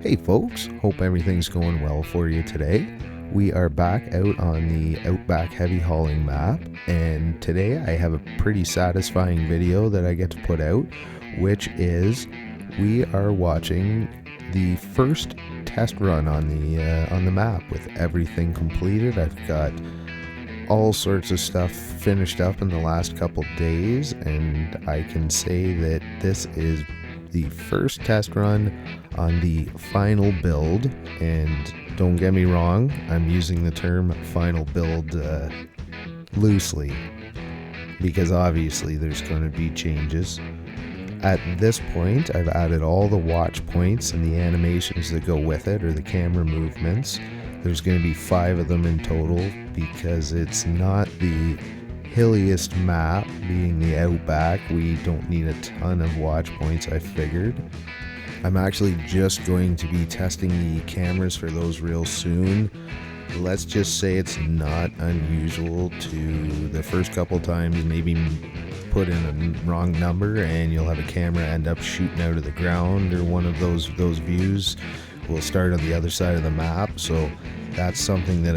Hey folks, hope everything's going well for you today. We are back out on the Outback Heavy Hauling map, and today I have a pretty satisfying video that I get to put out, which is we are watching the first test run on the map with everything completed. I've got all sorts of stuff finished up in the last couple days, and I can say that this is the first test run on the final build. And don't get me wrong, I'm using the term final build loosely, because obviously there's going to be changes. At this point, I've added all the watch points and the animations that go with it, or the camera movements. There's going to be 5 of them in total, because it's not the hilliest map, being the Outback. We don't need a ton of watch points, I figured. I'm actually just going to be testing the cameras for those real soon. Let's just say it's not unusual to the first couple times maybe put in a wrong number and you'll have a camera end up shooting out of the ground, or one of those views will start on the other side of the map. So that's something that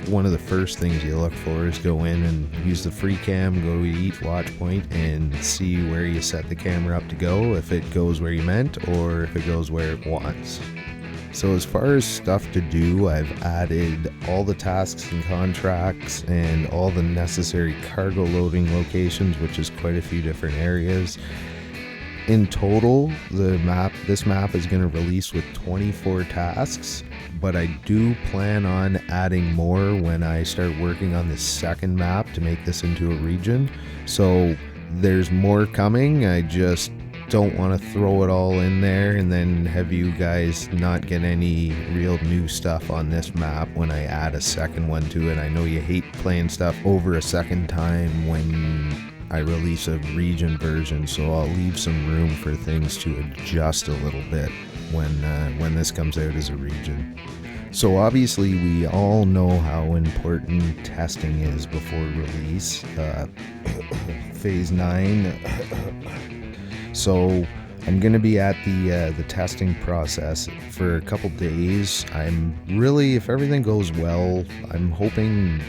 one of the first things you look for is go in and use the free cam, go to each watch point and see where you set the camera up to go, if it goes where you meant or if it goes where it wants. So as far as stuff to do, I've added all the tasks and contracts and all the necessary cargo loading locations, which is quite a few different areas. In total, this map is going to release with 24 tasks, but I do plan on adding more when I start working on this second map to make this into a region. So there's more coming. I just don't want to throw it all in there and then have you guys not get any real new stuff on this map when I add a second one to it. I know you hate playing stuff over a second time when I release a region version, so I'll leave some room for things to adjust a little bit when this comes out as a region. So obviously we all know how important testing is before release. Phase 9. So I'm going to be at the testing process for a couple days. If everything goes well, I'm hoping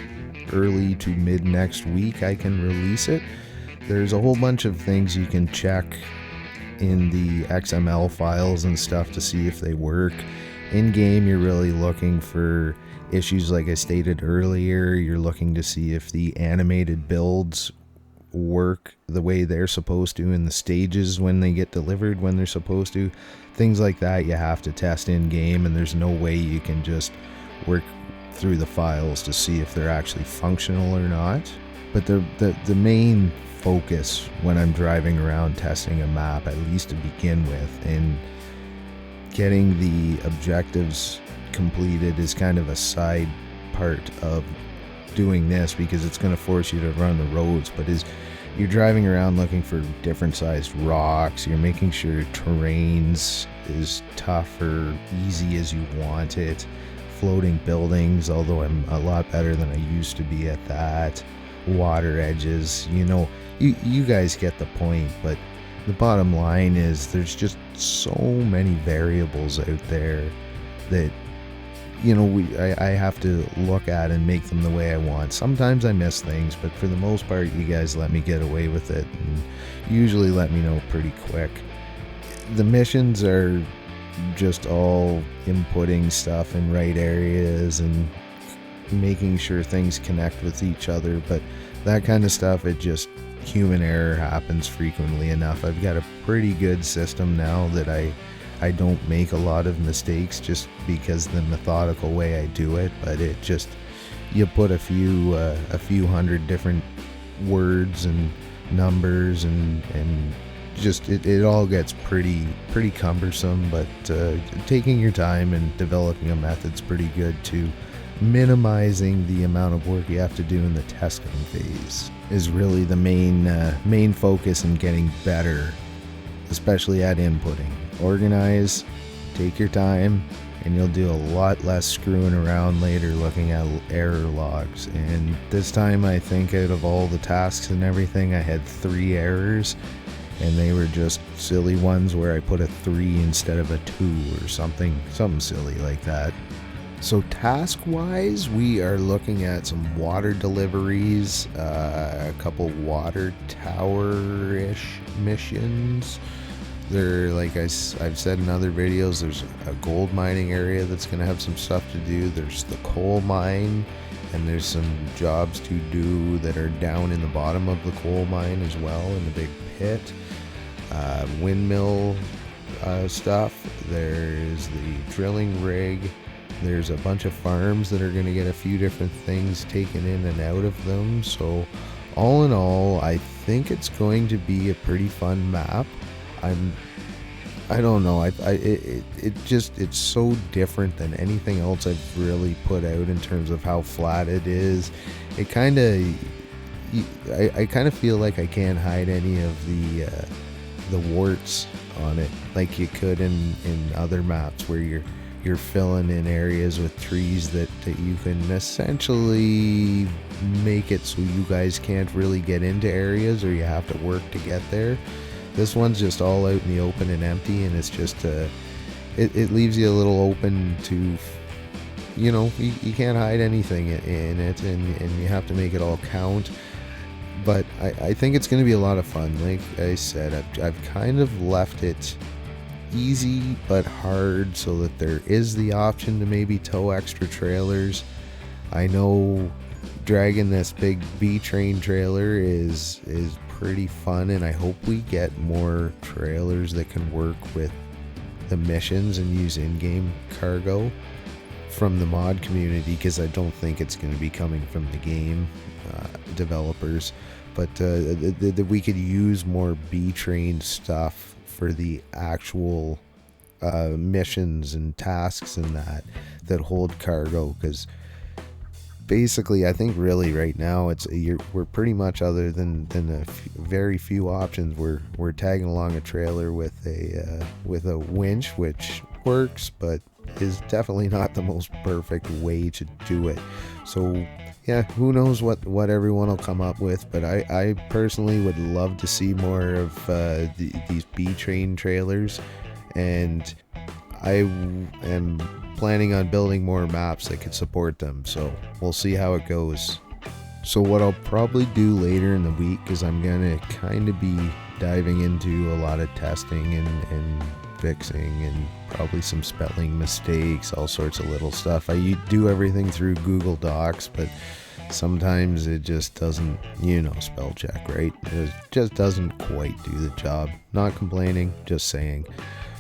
early to mid next week I can release it. There's a whole bunch of things you can check in the XML files and stuff to see if they work. In game, you're really looking for issues like I stated earlier. You're looking to see if the animated builds work the way they're supposed to in the stages when they get delivered when they're supposed to. Things like that you have to test in game, and there's no way you can just work through the files to see if they're actually functional or not. But the main focus when I'm driving around testing a map, at least to begin with, and getting the objectives completed is kind of a side part of doing this, because it's going to force you to run the roads. But you're driving around looking for different sized rocks, you're making sure terrain's is tough or easy as you want it, floating buildings, although I'm a lot better than I used to be at that, water edges, you guys get the point. But the bottom line is there's just so many variables out there that I have to look at and make them the way I want. Sometimes I miss things, but for the most part you guys let me get away with it and usually let me know pretty quick. The missions are just all inputting stuff in right areas and making sure things connect with each other, but that kind of stuff, human error happens frequently enough. I've got a pretty good system now that I don't make a lot of mistakes just because of the methodical way I do it. But you put a few hundred different words and numbers and just it all gets pretty cumbersome. But taking your time and developing a method's pretty good too. Minimizing the amount of work you have to do in the testing phase is really the main focus in getting better, especially at inputting. Organize, take your time, and you'll do a lot less screwing around later looking at error logs. And this time I think out of all the tasks and everything, I had 3 errors, and they were just silly ones where I put a 3 instead of a 2 or something silly like that. So task-wise, we are looking at some water deliveries, a couple water tower-ish missions. Like I've said in other videos, there's a gold mining area that's going to have some stuff to do. There's the coal mine, and there's some jobs to do that are down in the bottom of the coal mine as well, in the big pit. Windmill stuff. There's the drilling rig. There's a bunch of farms that are going to get a few different things taken in and out of them. So all in all, I think it's going to be a pretty fun map. I don't know. It's so different than anything else I've really put out in terms of how flat it is. I kind of feel like I can't hide any of the warts on it like you could in other maps where you're filling in areas with trees that you can essentially make it so you guys can't really get into areas, or you have to work to get there. This one's just all out in the open and empty, and it's just it leaves you a little open to, you can't hide anything in it, and you have to make it all count. But I think it's going to be a lot of fun. Like I said, I've kind of left it easy but hard so that there is the option to maybe tow extra trailers. I know dragging this big B-train trailer is pretty fun, and I hope we get more trailers that can work with the missions and use in-game cargo from the mod community, because I don't think it's going to be coming from the game developers, but that we could use more B-train stuff for the actual missions and tasks and that hold cargo. Because basically, I think really right now we're pretty much, other than very few options, we're tagging along a trailer with a winch, which works, but is definitely not the most perfect way to do it. So yeah, who knows what everyone will come up with, but I personally would love to see more of these B-train trailers, and I am planning on building more maps that could support them, so we'll see how it goes. So what I'll probably do later in the week is I'm gonna kind of be diving into a lot of testing and fixing, and probably some spelling mistakes, all sorts of little stuff. I do everything through Google Docs, but sometimes it just doesn't, spell check, right? It just doesn't quite do the job. Not complaining, just saying.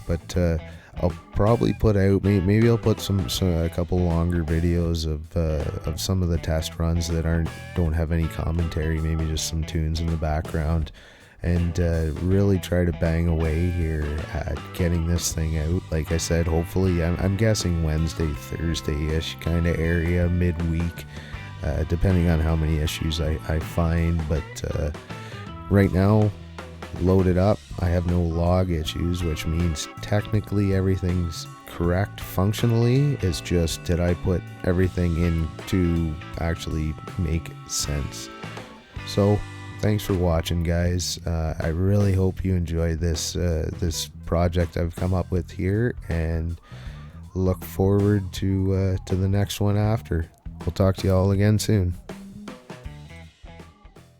But I'll probably put out, maybe I'll put a couple longer videos of some of the test runs that don't have any commentary, maybe just some tunes in the background, and really try to bang away here at getting this thing out. Like I said, hopefully, I'm guessing Wednesday, Thursday-ish kind of area, midweek, depending on how many issues I find. But right now, loaded up, I have no log issues, which means technically everything's correct functionally. It's just, did I put everything in to actually make sense? So thanks for watching, guys. I really hope you enjoyed this project I've come up with here, and look forward to the next one after. We'll talk to you all again soon.